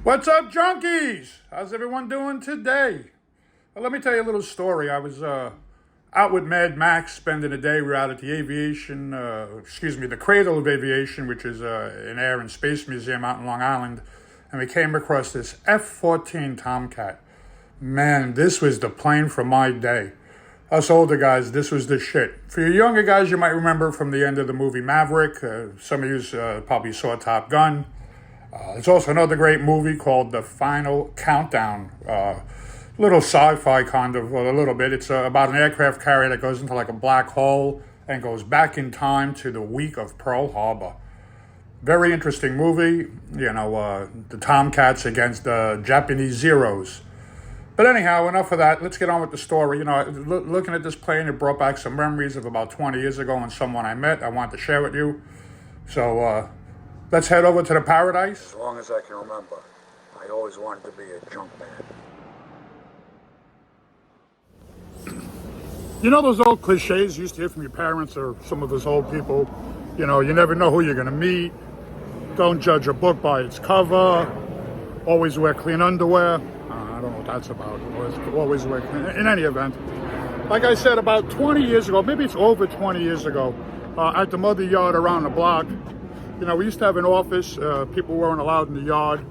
What's up, junkies? How's everyone doing today? Well, let me tell you a little story. I was out with Mad Max spending a day. We were out at the the Cradle of Aviation, which is an air and space museum out in Long Island. And we came across this F-14 Tomcat. Man, this was the plane for my day. Us older guys, this was the shit. For you younger guys, you might remember from the end of the movie Maverick. Some of you probably saw Top Gun. There's also another great movie called The Final Countdown. Little sci-fi kind of, well, a little bit. It's about an aircraft carrier that goes into like a black hole and goes back in time to the week of Pearl Harbor. Very interesting movie. You know, the Tomcats against the Japanese Zeros. But anyhow, enough of that. Let's get on with the story. You know, looking at this plane, it brought back some memories of about 20 years ago and someone I met. I wanted to share with you. So, let's head over to the Paradise. As long as I can remember, I always wanted to be a junk man. You know those old cliches you used to hear from your parents or some of us old people? You know, you never know who you're going to meet. Don't judge a book by its cover. Always wear clean underwear. I don't know what that's about. Always wear clean. In any event, like I said, about 20 years ago, maybe it's over 20 years ago, at the mother yard around the block, you know, we used to have an office. People weren't allowed in the yard.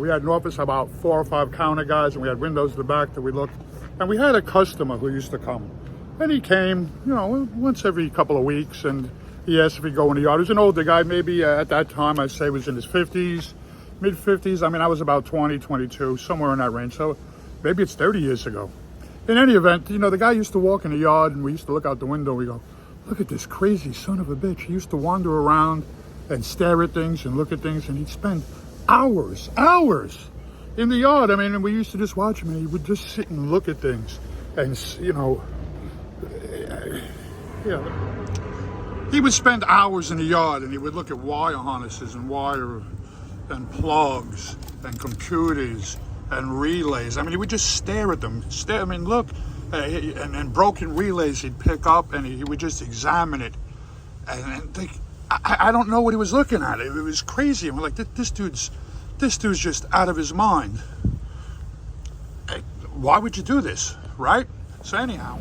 We had an office, about 4 or 5 counter guys, and we had windows in the back that we looked. And we had a customer who used to come. And he came, you know, once every couple of weeks, and he asked if he'd go in the yard. He was an older guy, maybe at that time, I'd say was in his 50s, mid-50s. I mean, I was about 20, 22, somewhere in that range. So maybe it's 30 years ago. In any event, you know, the guy used to walk in the yard, and we used to look out the window, and we go, look at this crazy son of a bitch. He used to wander around and stare at things and look at things, and he'd spend hours in the yard. I mean, and we used to just watch him, and he would just sit and look at things. And, you know, he would spend hours in the yard, and he would look at wire harnesses and wire and plugs and computers and relays. I mean, he would just stare at them. I mean, look. And broken relays he'd pick up, and he would just examine it and think, I don't know what he was looking at. It was crazy. And we're like, this dude's just out of his mind. Why would you do this, right? So anyhow,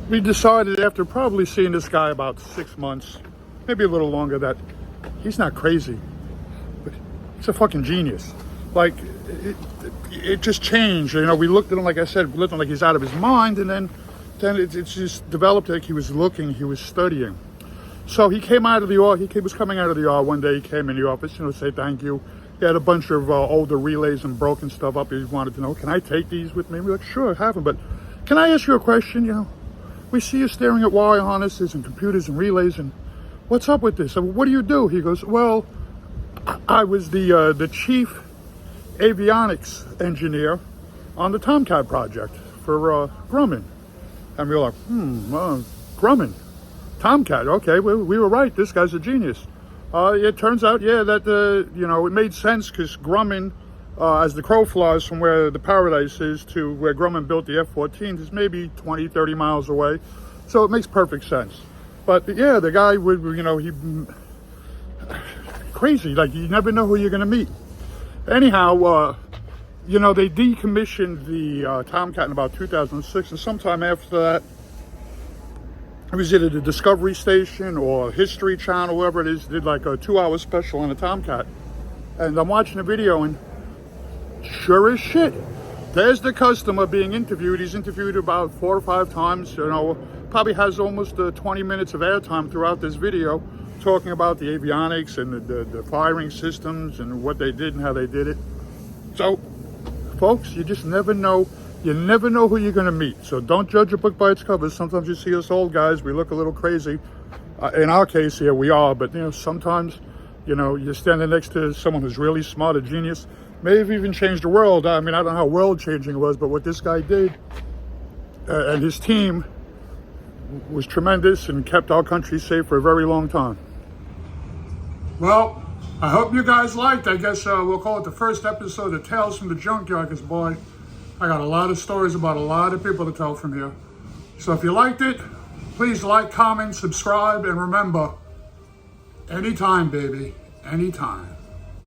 we decided after probably seeing this guy about 6 months, maybe a little longer, that he's not crazy, but he's a fucking genius. Like, it just changed. You know, we looked at him, like I said, we looked at him like he's out of his mind, and then it's just developed like he was looking, he was studying. So he came out of the office, he was coming out of the yard one day, he came in the office, you know, say thank you. He had a bunch of older relays and broken stuff up. He wanted to know, can I take these with me? We're like, sure, have them, but can I ask you a question? You know, we see you staring at wire harnesses and computers and relays, and what's up with this? So what do you do? He goes, well, I was the chief avionics engineer on the Tomcat project for Grumman. And we were like, Grumman, Tomcat, okay, we were right, this guy's a genius. It turns out, yeah, that, you know, it made sense because Grumman, as the crow flies from where the Paradise is to where Grumman built the F-14 is maybe 20, 30 miles away. So it makes perfect sense. But yeah, the guy would, you know, crazy, like you never know who you're going to meet. Anyhow, you know, they decommissioned the Tomcat in about 2006, and sometime after that, it was either the Discovery Station or History Channel, whoever it is, did like a 2-hour special on the Tomcat. And I'm watching the video, and sure as shit, there's the customer being interviewed. He's interviewed about 4 or 5 times, you know, probably has almost 20 minutes of airtime throughout this video, talking about the avionics and the firing systems and what they did and how they did it. So, folks, you just never know. You never know who you're going to meet. So don't judge a book by its cover. Sometimes you see us old guys, we look a little crazy. In our case here, we are. But, you know, sometimes, you know, you're standing next to someone who's really smart, a genius. May have even changed the world. I mean, I don't know how world-changing it was, but what this guy did and his team was tremendous and kept our country safe for a very long time. Well, I hope you guys liked. I guess we'll call it the first episode of Tales from the Junkyard, because, boy, I got a lot of stories about a lot of people to tell from here. So if you liked it, please like, comment, subscribe, and remember, anytime, baby, anytime.